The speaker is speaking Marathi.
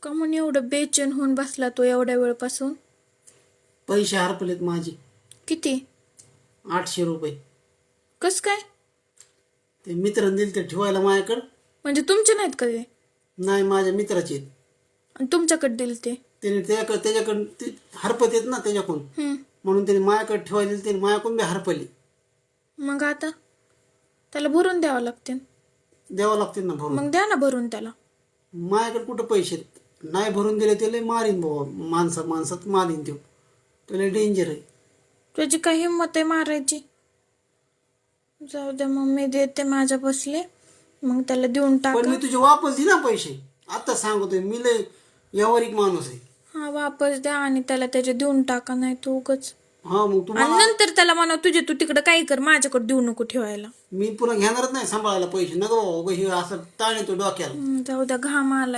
का म्हणून एवढं बेचैन होऊन बसला तो एवढ्या वेळपासून? पैसे हरपलेत माझे किती? 800 रुपये. कस काय? ते मित्रांनी दिले ते ठेवायला माझ्याकडं. म्हणजे तुमचे नाहीत का ते? नाही, माझ्या मित्राचे आहेत. आणि तुमच्याकडे दिले ते? त्याने त्याच्याकडून ते हरपत येत ना त्याच्याकडून, म्हणून त्याने माझ्याकडे ठेवायला दिले. त्याने माझ्याकडून बी हरपले. मग आता त्याला भरून द्यावं लागते. द्यावं लागते ना भरून. मग द्या ना भरून त्याला. माझ्याकडे कुठं पैसे आहेत? नाही भरून दिले त्याला मारीन बाबा. माणसात मारीन तो. त्याला डेंजर आहे. तुझी काय हिंमत आहे मारायची? जाऊ द्या मग, मी देते माझ्या बसले, मग त्याला देऊन पण टाका. मी तुझे वापस दे ना पैसे. आता सांगतोय, मी लय व्यावहारिक माणूस आहे. हा, वापस द्या आणि त्याला त्याचे देऊन टाका, नाही तो उगच. हा, मग आणि तुम्हाला नंतर त्याला म्हणा तुझे तू तिकडे काही कर, माझ्याकडे देऊ नको ठेवायला. मी पुन्हा घेणारच नाही सांभाळायला पैसे. नको बाबा, हे असं ताण येतो डोक्याला. जाऊ द्या, घाम आला.